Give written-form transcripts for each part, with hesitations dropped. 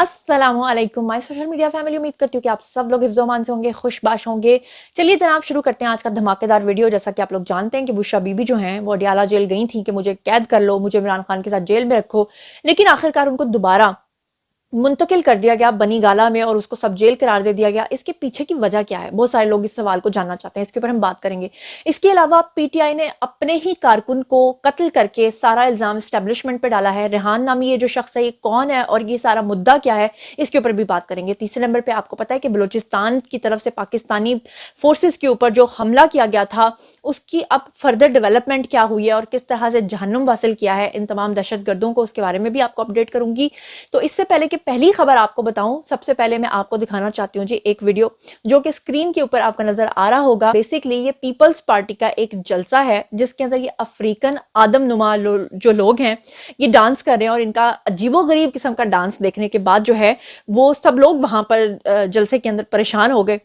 अस्सलाम वालेकुम my social media family. उम्मीद करती हूँ कि आप सब लोग हिफ्ज़-ओ-अमान से होंगे, खुशबाश होंगे। चलिए जनाब शुरू करते हैं आज का धमाकेदार वीडियो। जैसा कि आप लोग जानते हैं कि बुशरा बीबी जो हैं वो अडयाला जेल गई थी कि मुझे कैद कर लो, मुझे इमरान खान के साथ जेल में रखो, लेकिन आखिरकार उनको दोबारा मुंतकिल कर दिया गया बनी गाला में और उसको सब जेल करार दे दिया गया। इसके पीछे की वजह क्या है? बहुत सारे लोग इस सवाल को जानना चाहते हैं, इसके ऊपर हम बात करेंगे। इसके अलावा पीटीआई ने अपने ही कारकुन को कत्ल करके सारा इल्जाम एस्टेब्लिशमेंट पे डाला है। रेहान नामी ये जो शख्स है ये कौन है और ये सारा मुद्दा क्या है, इसके ऊपर भी बात करेंगे। तीसरे नंबर पे आपको पता है कि बलूचिस्तान की तरफ से पाकिस्तानी फोर्सेस के ऊपर जो हमला किया गया था उसकी अब फर्दर डेवलपमेंट क्या हुई है और किस तरह से जहन्नुम हासिल किया है इन तमाम दहशतगर्दों को, उसके बारे में भी आपको अपडेट करूंगी। तो इससे पहले कि पहली खबर आपको बताऊं, सबसे पहले मैं आपको दिखाना चाहती हूँ जी एक वीडियो जो कि स्क्रीन के ऊपर आपका नजर आ रहा होगा। बेसिकली ये पीपल्स पार्टी का एक जलसा है जिसके अंदर ये अफ्रीकन आदम नुमा जो लोग हैं ये डांस कर रहे हैं और इनका अजीबोगरीब किस्म का डांस देखने के बाद जो है वो सब लोग वहां पर जलसे के अंदर परेशान हो गए,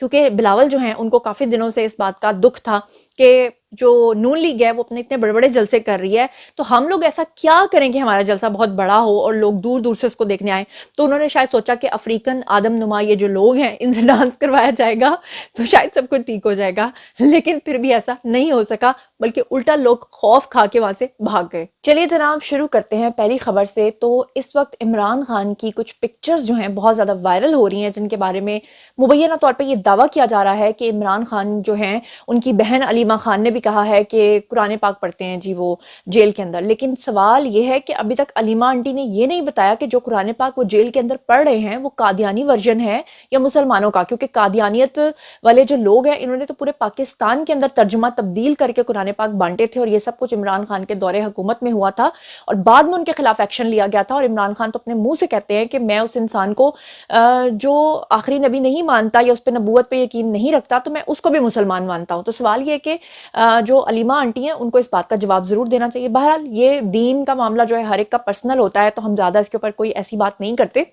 क्योंकि बिलावल जो हैं उनको काफी दिनों से इस बात का दुख था कि जो नून लीग है वो अपने इतने बड़े बड़े जलसे कर रही है, तो हम लोग ऐसा क्या करें कि हमारा जलसा बहुत बड़ा हो और लोग दूर दूर से उसको देखने आए। तो उन्होंने शायद सोचा कि अफ्रीकन आदम नुमा ये जो लोग हैं इनसे डांस करवाया जाएगा तो शायद सब कुछ ठीक हो जाएगा, लेकिन फिर भी ऐसा नहीं हो सका, बल्कि उल्टा लोग खौफ खा के वहां से भाग गए। चलिए जनाब शुरू करते हैं पहली खबर से। तो इस वक्त इमरान खान की कुछ पिक्चर्स जो हैं बहुत ज्यादा वायरल हो रही हैं, जिनके बारे में मुबैना तौर पर यह दावा किया जा रहा है कि इमरान खान जो हैं उनकी बहन अलीमा खान ने भी कहा है कि कुरान पाक पढ़ते हैं जी वो जेल के अंदर। लेकिन सवाल ये है कि अभी तक अलीमा आंटी ने ये नहीं बताया कि जो कुरान पाक वो जेल के अंदर पढ़ रहे हैं वो कादियानी वर्जन है या मुसलमानों का, क्योंकि कादियानियत वाले जो लोग हैं इन्होंने तो पूरे पाकिस्तान के अंदर तर्जुमा तब्दील करके कुरान पाक बांटे थे और ये सब कुछ इमरान खान के दौरे हुकूमत में हुआ था और बाद में उनके खिलाफ एक्शन लिया गया था। और इमरान खान तो अपने मुंह से कहते हैं कि मैं उस इंसान को जो आखिरी नबी नहीं मानता या उस पर नबूवत पे यकीन नहीं रखता तो मैं उसको भी मुसलमान मानता हूं। तो सवाल ये है कि जो अलीमा आंटी हैं उनको इस बात का जवाब जरूर देना चाहिए। बहरहाल ये दीन का मामला जो है हर एक का पर्सनल होता है, तो हम ज्यादा इसके ऊपर कोई ऐसी बात नहीं करते।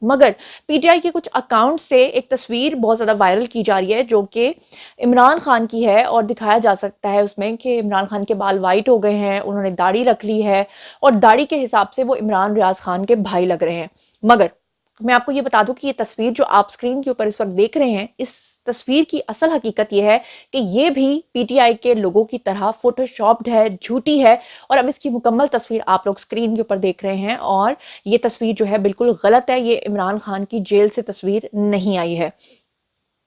मगर पीटीआई के कुछ अकाउंट से एक तस्वीर बहुत ज्यादा वायरल की जा रही है जो कि इमरान खान की है और दिखाया जा सकता है उसमें कि इमरान खान के बाल वाइट हो गए हैं, उन्होंने दाढ़ी रख ली है और दाढ़ी के हिसाब से वो इमरान रियाज खान के भाई लग रहे हैं। मगर मैं आपको ये बता दूं कि ये तस्वीर जो आप स्क्रीन के ऊपर इस वक्त देख रहे हैं, इस तस्वीर की असल हकीकत ये है कि ये भी पीटीआई के लोगों की तरह फोटोशॉप्ड है, झूठी है। और अब इसकी मुकम्मल तस्वीर आप लोग स्क्रीन के ऊपर देख रहे हैं और ये तस्वीर जो है बिल्कुल गलत है, ये इमरान खान की जेल से तस्वीर नहीं आई है।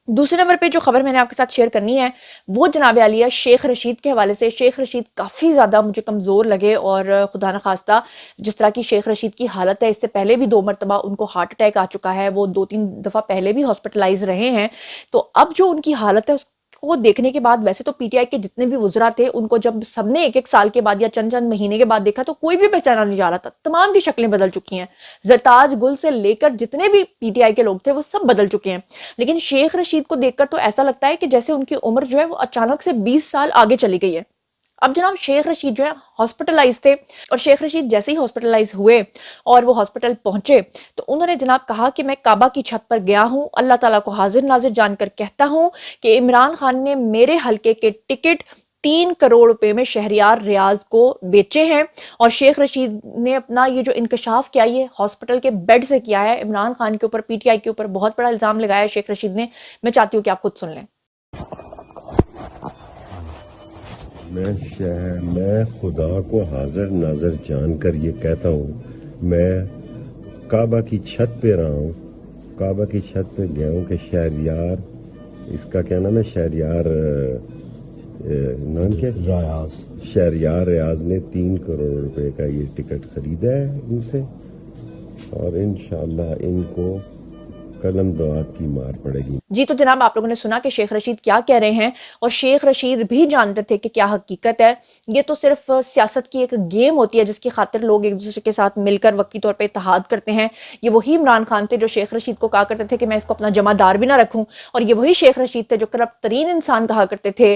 दूसरे नंबर पे जो खबर मैंने आपके साथ शेयर करनी है वो जनाब आलिया शेख रशीद के हवाले से। शेख रशीद काफ़ी ज़्यादा मुझे कमज़ोर लगे और खुदा न खास्ता जिस तरह की शेख रशीद की हालत है, इससे पहले भी 2 मरतबा उनको हार्ट अटैक आ चुका है, वो 2-3 दफ़ा पहले भी हॉस्पिटलाइज रहे हैं। तो अब जो उनकी हालत है को देखने के बाद, वैसे तो पीटीआई के जितने भी वुज़रा थे उनको जब सबने एक एक साल के बाद या चंद चंद महीने के बाद देखा तो कोई भी पहचाना नहीं जा रहा था, तमाम की शक्लें बदल चुकी हैं। जरताज गुल से लेकर जितने भी पीटीआई के लोग थे वो सब बदल चुके हैं। लेकिन शेख रशीद को देखकर तो ऐसा लगता है कि जैसे उनकी उम्र जो है वो अचानक से 20 साल आगे चली गई है। अब जनाब शेख रशीद जो है हॉस्पिटलाइज थे और शेख रशीद जैसे ही हॉस्पिटलाइज हुए और वो हॉस्पिटल पहुंचे तो उन्होंने जनाब कहा कि मैं काबा की छत पर गया हूं, अल्लाह ताला को हाजिर नाजिर जानकर कहता हूं कि इमरान खान ने मेरे हल्के के टिकट 3 करोड़ रुपए में शहरियार रियाज को बेचे हैं। और शेख रशीद ने अपना ये जो इंकशाफ किया ये हॉस्पिटल के बेड से किया है। इमरान खान के ऊपर, पीटीआई के ऊपर बहुत बड़ा इल्जाम लगाया है शेख रशीद ने। मैं चाहती हूँ कि आप खुद सुन लें। मैं खुदा को हाजिर नाजर जानकर ये कहता हूँ, मैं काबा की छत पे रहा हूँ, काबा की छत पे गया हूँ कि शहरियार, इसका क्या नाम है, शहरियार नाम क्या, रियाज, शहरियार रियाज ने 3 करोड़ रुपए का ये टिकट खरीदा है इनसे और इंशाअल्लाह इनको कलम दुआत की मार पड़ेगी। जी तो जनाब आप लोगों ने सुना कि शेख रशीद क्या कह रहे हैं और शेख रशीद भी जानते थे कि क्या हकीकत है। ये तो सिर्फ सियासत की एक गेम होती है जिसकी खातिर लोग एक दूसरे के साथ मिलकर वक्ती तौर पे इत्तेहाद करते हैं। ये वही इमरान खान थे जो शेख रशीद को कहा करते थे कि मैं इसको अपना जमादार भी ना रखूं, और ये वही शेख रशीद थे जो करप्ट तरीन इंसान कहा करते थे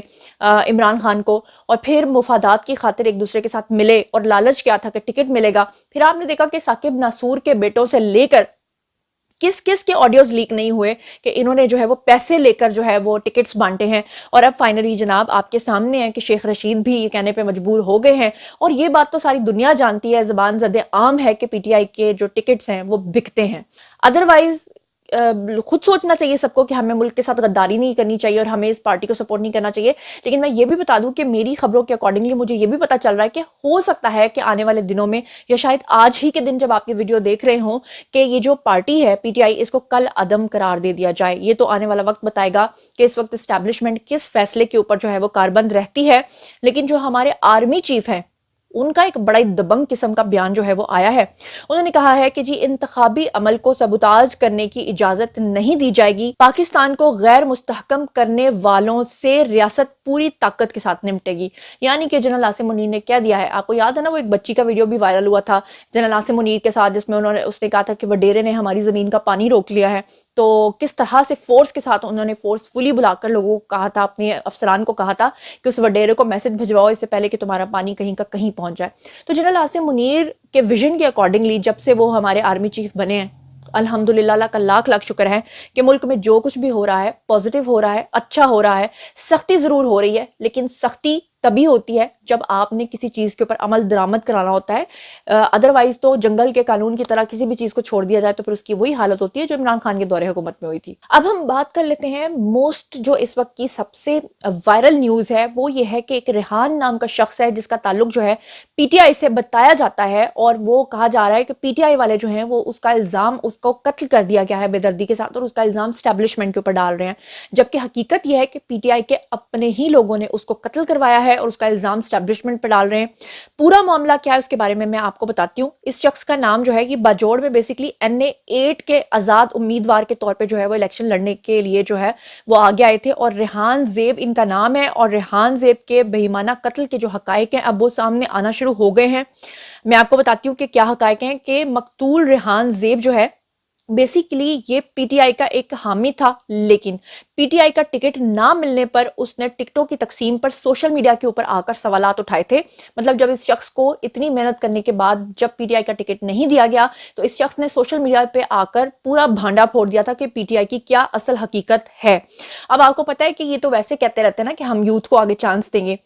इमरान खान को, और फिर मुफादात की खातिर एक दूसरे के साथ मिले और लालच क्या था कि टिकट मिलेगा। फिर आपने देखा कि साकिब नासूर के बेटों से लेकर किस किस के ऑडियोज लीक नहीं हुए कि इन्होंने जो है वो पैसे लेकर जो है वो टिकट्स बांटे हैं। और अब फाइनली जनाब आपके सामने है कि शेख रशीद भी ये कहने पे मजबूर हो गए हैं, और ये बात तो सारी दुनिया जानती है, ज़बान ज़द आम है कि पीटीआई के जो टिकट्स हैं वो बिकते हैं। अदरवाइज खुद सोचना चाहिए सबको कि हमें मुल्क के साथ गद्दारी नहीं करनी चाहिए और हमें इस पार्टी को सपोर्ट नहीं करना चाहिए। लेकिन मैं ये भी बता दूं कि मेरी खबरों के अकॉर्डिंगली मुझे ये भी पता चल रहा है कि हो सकता है कि आने वाले दिनों में या शायद आज ही के दिन जब आप ये वीडियो देख रहे हो कि ये जो पार्टी है पीटीआई, इसको कल अदम करार दे दिया जाए। ये तो आने वाला वक्त बताएगा कि इस वक्त एस्टैब्लिशमेंट किस फैसले के ऊपर जो है वो कारबंद रहती है। लेकिन जो हमारे आर्मी चीफ है उनका एक बड़ा दबंग किस्म का बयान जो है वो आया है। उन्होंने कहा है कि जी इंतखाबी अमल को सबुताज करने की इजाजत नहीं दी जाएगी, पाकिस्तान को गैर मुस्तहकम करने वालों से रियासत पूरी ताकत के साथ निपटेगी। यानी कि जनरल आसिम मुनीर ने क्या दिया है, आपको याद है ना वो एक बच्ची का वीडियो भी वायरल हुआ था जनरल आसिम मुनीर के साथ, जिसमें उसने कहा था कि वडेरे ने हमारी जमीन का पानी रोक लिया है। तो किस तरह से फोर्स के साथ उन्होंने फोर्सफुली बुलाकर लोगों को कहा था, अपने अफसरान को कहा था कि उस वडेरे को मैसेज भिजवाओ इससे पहले कि तुम्हारा पानी कहीं का कहीं पहुंच जाए। तो जनरल आसिम मुनीर के विजन के अकॉर्डिंगली जब से वो हमारे आर्मी चीफ बने हैं, अल्हम्दुलिल्लाह, अल्लाह का लाख लाख शुक्र है कि मुल्क में जो कुछ भी हो रहा है पॉजिटिव हो रहा है, अच्छा हो रहा है। सख्ती जरूर हो रही है, लेकिन सख्ती तभी होती है जब आपने किसी चीज के ऊपर अमल दरामद कराना होता है। अदरवाइज तो जंगल के कानून की तरह किसी भी चीज को छोड़ दिया जाए तो फिर उसकी वही हालत होती है जो इमरान खान के दौरे हुकूमत में हुई थी। अब हम बात कर लेते हैं मोस्ट जो इस वक्त की सबसे वायरल न्यूज है, वो ये है कि एक रेहान नाम का शख्स है जिसका ताल्लुक जो है पीटीआई से बताया जाता है, और वो कहा जा रहा है कि पीटीआई वाले जो हैं वो उसका इल्जाम, उसको कत्ल कर दिया गया है बेदर्दी के साथ, और उसका इल्जाम स्टैब्लिशमेंट के ऊपर डाल रहे हैं। जबकि हकीकत यह है कि पीटीआई के अपने ही लोगों ने उसको कत्ल करवाया है और उसका इल्जाम स्टैब्लिशमेंट पर डाल रहे हैं। पूरा मामला क्या है उसके बारे में मैं आपको बताती हूँ। इस शख्स का नाम जो है ये बाजोड़ में बेसिकली NA 8 के आजाद उम्मीदवार के तौर पे जो है वो इलेक्शन लड़ने के लिए जो है वो आगे आए थे, और रेहान ज़ेब इनका नाम है। और रेहान ज़ेब के बेईमाना कत्ल के जो हकायक हैं अब वो सामने आना शुरू हो गए हैं। मैं आपको बताती हूँ कि क्या हकायक हैं कि मकतूल रेहान ज़ेब जो है बेसिकली ये पीटीआई का एक हामी था, लेकिन पीटीआई का टिकट ना मिलने पर उसने टिकटों की तकसीम पर सोशल मीडिया के ऊपर आकर सवालात उठाए थे। मतलब जब इस शख्स को इतनी मेहनत करने के बाद जब पीटीआई का टिकट नहीं दिया गया तो इस शख्स ने सोशल मीडिया पे आकर पूरा भांडा फोड़ दिया था कि पीटीआई की क्या असल हकीकत है। अब आपको पता है कि ये तो वैसे कहते रहते हैं ना कि हम यूथ को आगे चांस देंगे,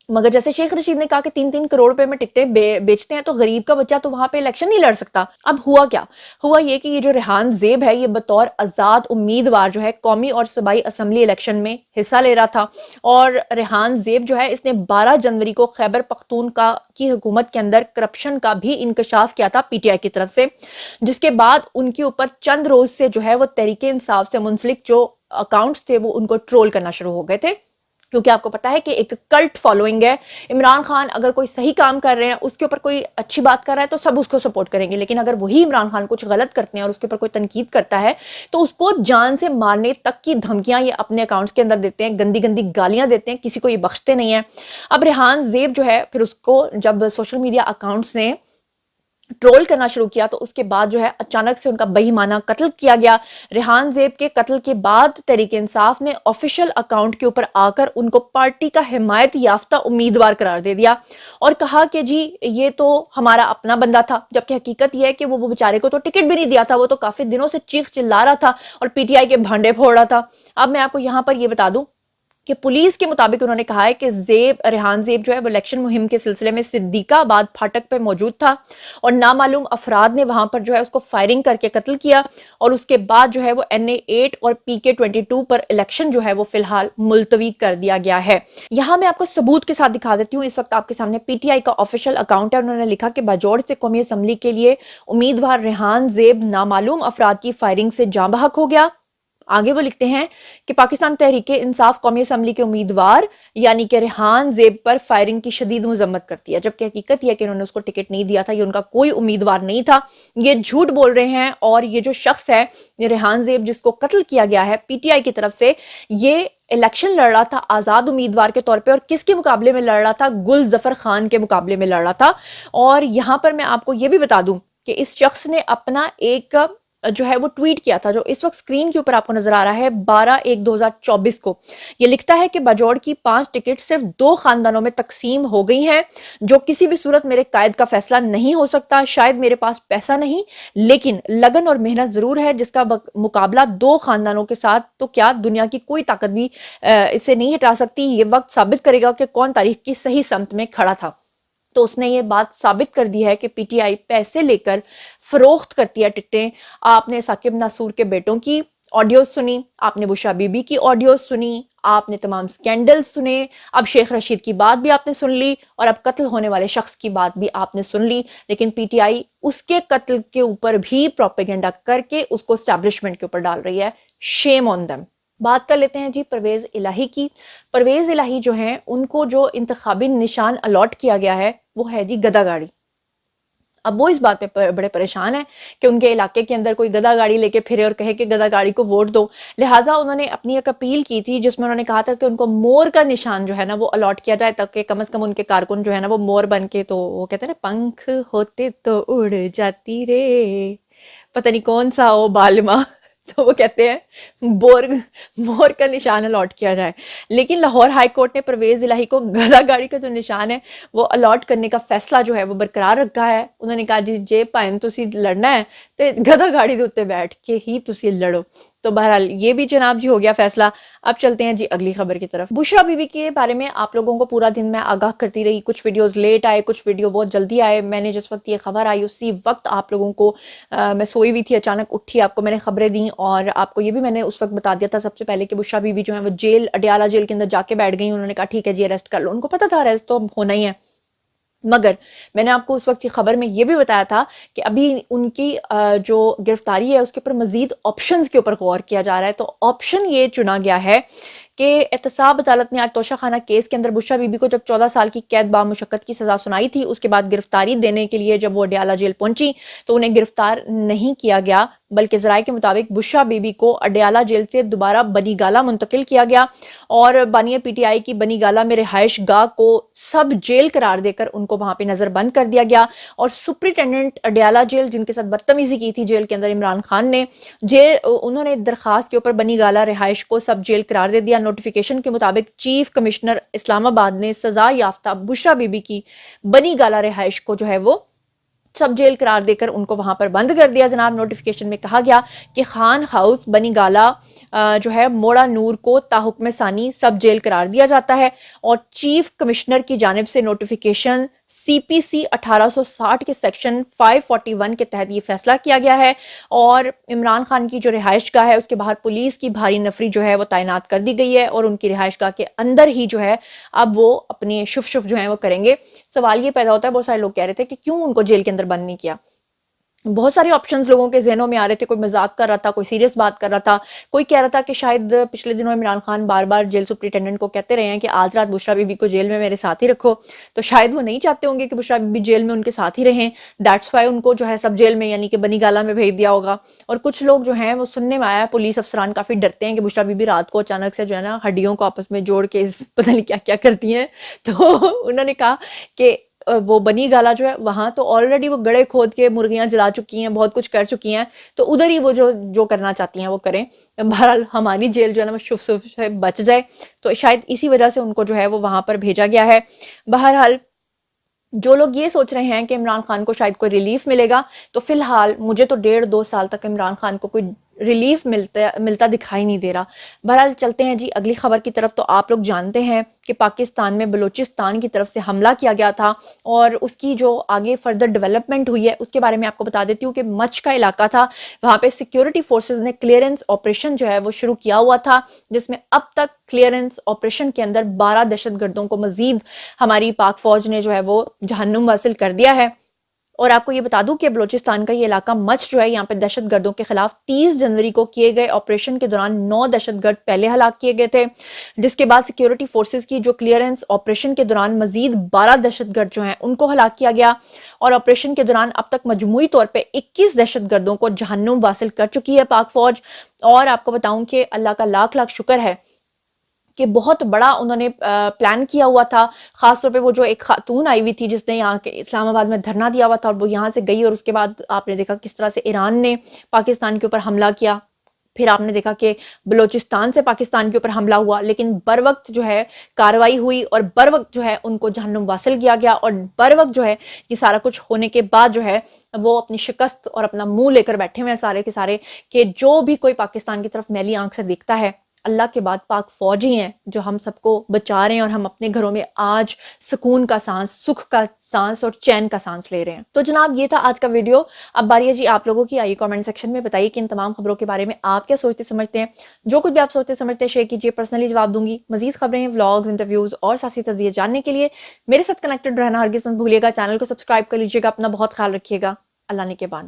मगर जैसे शेख रशीद ने कहा कि 3-3 करोड़ रुपए में टिकटें बेचते हैं तो गरीब का बच्चा तो वहां पे इलेक्शन नहीं लड़ सकता। अब हुआ क्या, हुआ ये कि ये जो रेहान ज़ेब है ये बतौर आजाद उम्मीदवार जो है कौमी और सूबाई असम्बली इलेक्शन में हिस्सा ले रहा था। और रेहान ज़ेब जो है इसने 12 जनवरी को खैबर पख्तूनख्वा की हुकूमत के अंदर करप्शन का भी इंकशाफ किया था पीटीआई की तरफ से, जिसके बाद उनके ऊपर चंद रोज से जो है वो तहरीके इंसाफ से मुंसलिक जो अकाउंट्स थे वो उनको ट्रोल करना शुरू हो गए थे। क्योंकि आपको पता है कि एक कल्ट फॉलोइंग है। इमरान खान अगर कोई सही काम कर रहे हैं, उसके ऊपर कोई अच्छी बात कर रहा है तो सब उसको सपोर्ट करेंगे, लेकिन अगर वही इमरान खान कुछ गलत करते हैं और उसके ऊपर कोई तनकीद करता है तो उसको जान से मारने तक की धमकियां ये अपने अकाउंट्स के अंदर देते हैं, गंदी गंदी गालियां देते हैं, किसी को ये बख्शते नहीं है। अब रेहान ज़ेब जो है फिर उसको जब सोशल मीडिया अकाउंट्स ने ट्रोल करना शुरू किया तो उसके बाद जो है अचानक से उनका बेईमाना कत्ल किया गया। रेहान ज़ेब के कत्ल के बाद तहरीक इंसाफ ने ऑफिशियल अकाउंट के ऊपर आकर उनको पार्टी का हिमायत याफ्ता उम्मीदवार करार दे दिया और कहा कि जी ये तो हमारा अपना बंदा था, जबकि हकीकत यह है कि वो बेचारे को तो टिकट भी नहीं दिया था, वो तो काफी दिनों से चीख चिल्ला रहा था और पीटीआई के भांडे फोड़ रहा था। अब मैं आपको यहां पर यह बता दूं कि पुलिस के मुताबिक उन्होंने कहा है कि रेहान ज़ेब जो है वो इलेक्शन मुहिम के सिलसिले में सिद्दीकाबाद फाटक पे मौजूद था और नामालूम अफराद ने वहां पर जो है उसको फायरिंग करके कत्ल किया और उसके बाद जो है वो NA 8 और PK 22 पर इलेक्शन जो है वो फिलहाल मुलतवी कर दिया गया है। यहां मैं आपको सबूत के साथ दिखा देती हूँ। इस वक्त आपके सामने पीटीआई का ऑफिशियल अकाउंट है। उन्होंने लिखा कि बाजौड़ से कौमी असम्बली के लिए उम्मीदवार रेहान ज़ेब नामालूम अफराद की फायरिंग से जाँ बहक हो गया। आगे वो लिखते हैं कि पाकिस्तान तहरीक इंसाफ कौमी असम्बली के उम्मीदवार यानी कि रेहान ज़ेब पर फायरिंग की शदीद मजम्मत करती है, जबकि हकीकत यह कि उन्होंने उसको टिकट नहीं दिया था, ये उनका कोई उम्मीदवार नहीं था, ये झूठ बोल रहे हैं। और ये जो शख्स है रेहान ज़ेब जिसको कत्ल किया गया है पीटीआई की तरफ से, ये इलेक्शन लड़ रहा था आजाद उम्मीदवार के तौर पे और किसके मुकाबले में लड़ रहा था, गुल जफर खान के मुकाबले में लड़ रहा था। और यहां पर मैं आपको ये भी बता दूं कि इस शख्स ने अपना एक جو ہے وہ ٹویٹ کیا تھا، جو اس وقت اسکرین کے اوپر آپ کو نظر آ رہا ہے 12/1/2024 کو. یہ لکھتا ہے کہ باجوڑ کی 5 ٹکٹ صرف 2 خاندانوں میں تقسیم ہو گئی ہیں، جو کسی بھی صورت میرے قائد کا فیصلہ نہیں ہو سکتا. شاید میرے پاس پیسہ نہیں، لیکن لگن اور محنت ضرور ہے، جس کا مقابلہ 2 خاندانوں کے ساتھ تو کیا دنیا کی کوئی طاقت بھی اسے نہیں ہٹا سکتی. یہ وقت ثابت کرے گا کہ کون تاریخ کی صحیح سمت میں کھڑا تھا. تو اس نے یہ بات ثابت کر دی ہے کہ پی ٹی آئی پیسے لے کر فروخت کرتی ہے ٹکٹیں. آپ نے ثاقب ناصور کے بیٹوں کی آڈیوز سنی، آپ نے بشرا بی بی کی آڈیوز سنی، آپ نے تمام سکینڈل سنے، اب شیخ رشید کی بات بھی آپ نے سن لی، اور اب قتل ہونے والے شخص کی بات بھی آپ نے سن لی. لیکن پی ٹی آئی اس کے قتل کے اوپر بھی پروپیگنڈا کر کے اس کو اسٹیبلشمنٹ کے اوپر ڈال رہی ہے. شیم آن دم. بات کر لیتے ہیں جی پرویز الہی کی. پرویز الہی جو ہیں ان کو جو انتخابی نشان الاٹ کیا گیا ہے وہ ہے جی گدا گاڑی. اب وہ اس بات پہ بڑے پریشان ہیں کہ ان کے علاقے کے اندر کوئی گدا گاڑی لے کے پھرے اور کہے کہ گدا گاڑی کو ووٹ دو. لہٰذا انہوں نے اپنی ایک اپیل کی تھی جس میں انہوں نے کہا تھا کہ ان کو مور کا نشان جو ہے نا وہ الاٹ کیا جائے، تاکہ کم از کم ان کے کارکن جو ہے نا وہ مور بن کے، تو وہ کہتے ہیں نا پنکھ ہوتے تو اڑ جاتی رے، پتہ نہیں کون سا وہ بالما، تو وہ کہتے ہیں مور کا نشان الاٹ کیا جائے. لیکن لاہور ہائی کورٹ نے پرویز الہی کو گدا گاڑی کا جو نشان ہے وہ الاٹ کرنے کا فیصلہ جو ہے وہ برقرار رکھا ہے. انہوں نے کہا جی پائن تسی لڑنا ہے تو گدا گاڑی دے اوتے بیٹھ کے ہی تسی لڑو. تو بہرحال یہ بھی جناب جی ہو گیا فیصلہ. اب چلتے ہیں جی اگلی خبر کی طرف. بشرا بی بی کے بارے میں آپ لوگوں کو پورا دن میں آگاہ کرتی رہی. کچھ ویڈیوز لیٹ آئے، کچھ ویڈیو بہت جلدی آئے. میں نے جس وقت یہ خبر آئی اسی وقت آپ لوگوں کو میں سوئی ہوئی تھی، اچانک اٹھی، آپ کو میں نے خبریں دیں، اور آپ کو یہ بھی میں نے اس وقت بتا دیا تھا سب سے پہلے کہ بشرا بی بی جو ہیں وہ جیل، اڈیالہ جیل کے اندر جا کے بیٹھ گئی. انہوں نے کہا ٹھیک ہے جی اریسٹ کر لو. ان کو پتا تھا اریسٹ تو ہونا ہی ہے، مگر میں نے آپ کو اس وقت کی خبر میں یہ بھی بتایا تھا کہ ابھی ان کی جو گرفتاری ہے اس کے اوپر مزید آپشنز کے اوپر غور کیا جا رہا ہے. تو آپشن یہ چنا گیا ہے کہ احتساب عدالت نے آج توشہ خانہ کیس کے اندر بشرا بی بی کو جب 14 سال کی قید بامشقت کی سزا سنائی تھی، اس کے بعد گرفتاری دینے کے لیے جب وہ اڈیالہ جیل پہنچی تو انہیں گرفتار نہیں کیا گیا، بلکہ ذرائع کے مطابق بشرا بی بی کو اڈیالہ جیل سے دوبارہ بنی گالہ منتقل کیا گیا، اور بانیہ پی ٹی آئی کی بنی گالہ میں رہائش گاہ کو سب جیل قرار دے کر ان کو وہاں پہ نظر بند کر دیا گیا. اور سپرنٹینڈنٹ اڈیالہ جیل جن کے ساتھ بدتمیزی کی تھی جیل کے اندر عمران خان نے، انہوں نے درخواست کے اوپر بنی گالہ رہائش کو سب جیل قرار دے دیا. نوٹیفیکیشن کے مطابق چیف کمشنر اسلام آباد نے سزا یافتہ بشرا بی بی کی بنی گالہ رہائش کو جو ہے وہ سب جیل قرار دے کر ان کو وہاں پر بند کر دیا. جناب نوٹیفیکیشن میں کہا گیا کہ خان ہاؤس بنی گالہ جو ہے موڑا نور کو تاحکم ثانی سب جیل قرار دیا جاتا ہے، اور چیف کمشنر کی جانب سے نوٹیفیکیشن سی پی سی 1860 کے سیکشن 541 کے تحت یہ فیصلہ کیا گیا ہے. اور عمران خان کی جو رہائش گاہ ہے اس کے باہر پولیس کی بھاری نفری جو ہے وہ تعینات کر دی گئی ہے، اور ان کی رہائش گاہ کے اندر ہی جو ہے اب وہ اپنے شف جو ہیں وہ کریں گے. سوال یہ پیدا ہوتا ہے، بہت سارے لوگ کہہ رہے تھے کہ کیوں ان کو جیل کے اندر بند نہیں کیا. بہت سارے آپشنز لوگوں کے ذہنوں میں آ رہے تھے، کوئی مذاق کر رہا تھا، کوئی سیریس بات کر رہا تھا، کوئی کہہ رہا تھا کہ شاید پچھلے دنوں عمران خان بار بار جیل سپرنٹینڈنٹ کو کہتے رہے ہیں کہ آج رات بشرا بی بی کو جیل میں میرے ساتھ ہی رکھو، تو شاید وہ نہیں چاہتے ہوں گے کہ بشرا بی بی جیل میں ان کے ساتھ ہی رہیں، دیٹس وائی ان کو جو ہے سب جیل میں یعنی کہ بنی گالہ میں بھیج دیا ہوگا. اور کچھ لوگ جو ہیں وہ سننے میں آیا پولیس افسران کافی ڈرتے ہیں کہ بشرا بی بی رات کو اچانک سے جو ہے نا ہڈیوں کو آپس میں جوڑ کے پتہ نہیں کیا کیا کرتی ہیں. تو انہوں نے کہا کہ وہ بنی گالہ جو ہے وہاں تو آلریڈی وہ گڑے کھود کے مرغیاں جلا چکی ہیں، بہت کچھ کر چکی ہیں، تو ادھر ہی وہ جو کرنا چاہتی ہیں وہ کریں. بہرحال ہماری جیل جو ہے نا وہ شف سے بچ جائے، تو شاید اسی وجہ سے ان کو جو ہے وہ وہاں پر بھیجا گیا ہے. بہرحال جو لوگ یہ سوچ رہے ہیں کہ عمران خان کو شاید کوئی ریلیف ملے گا، تو فی الحال مجھے تو 1.5-2 سال تک عمران خان کو کوئی ریلیف ملتا دکھائی نہیں دے رہا. بہرحال چلتے ہیں جی اگلی خبر کی طرف. تو آپ لوگ جانتے ہیں کہ پاکستان میں بلوچستان کی طرف سے حملہ کیا گیا تھا، اور اس کی جو آگے فردر ڈیولپمنٹ ہوئی ہے اس کے بارے میں آپ کو بتا دیتی ہوں کہ مچ کا علاقہ تھا، وہاں پہ سیکیورٹی فورسز نے کلیئرنس آپریشن جو ہے وہ شروع کیا ہوا تھا، جس میں اب تک کلیئرنس آپریشن کے اندر 12 دہشت گردوں کو مزید ہماری پاک فوج نے جو ہے وہ جہنم حاصل کر دیا ہے. اور آپ کو یہ بتا دوں کہ بلوچستان کا یہ علاقہ مچ جو ہے یہاں پہ دہشت گردوں کے خلاف 30 جنوری کو کیے گئے آپریشن کے دوران 9 دہشت گرد پہلے ہلاک کیے گئے تھے، جس کے بعد سیکیورٹی فورسز کی جو کلیئرنس آپریشن کے دوران مزید 12 دہشت گرد جو ہیں ان کو ہلاک کیا گیا، اور آپریشن کے دوران اب تک مجموعی طور پہ 21 دہشت گردوں کو جہنم حاصل کر چکی ہے پاک فوج. اور آپ کو بتاؤں کہ اللہ کا لاکھ لاکھ شکر ہے کہ بہت بڑا انہوں نے پلان کیا ہوا تھا. خاص طور پہ وہ جو ایک خاتون آئی ہوئی تھی جس نے یہاں کے اسلام آباد میں دھرنا دیا ہوا تھا، اور وہ یہاں سے گئی، اور اس کے بعد آپ نے دیکھا کس طرح سے ایران نے پاکستان کے اوپر حملہ کیا. پھر آپ نے دیکھا کہ بلوچستان سے پاکستان کے اوپر حملہ ہوا، لیکن بر وقت جو ہے کاروائی ہوئی، اور بر وقت جو ہے ان کو جہنم واصل کیا گیا، اور بر وقت جو ہے یہ سارا کچھ ہونے کے بعد جو ہے وہ اپنی شکست اور اپنا منہ لے کر بیٹھے ہوئے ہیں سارے کے سارے، کہ جو بھی کوئی پاکستان کی طرف میلی آنکھ سے دیکھتا ہے، اللہ کے بعد پاک فوج ہی ہیں جو ہم سب کو بچا رہے ہیں، اور ہم اپنے گھروں میں آج سکون کا سانس، سکھ کا سانس اور چین کا سانس لے رہے ہیں. تو جناب یہ تھا آج کا ویڈیو. اب باری ہے جی آپ لوگوں کی. آئیے کامنٹ سیکشن میں بتائیے کہ ان تمام خبروں کے بارے میں آپ کیا سوچتے سمجھتے ہیں. جو کچھ بھی آپ سوچتے سمجھتے ہیں شیئر کیجیے، پرسنلی جواب دوں گی. مزید خبریں، ولاگز، انٹرویوز اور سیاسی تجزیے جاننے کے لیے میرے ساتھ کنیکٹڈ رہنا ہرگز مت بھولیے گا. چینل کو سبسکرائب کر لیجیے گا. اپنا بہت خیال رکھیے گا. اللہ نگہبان.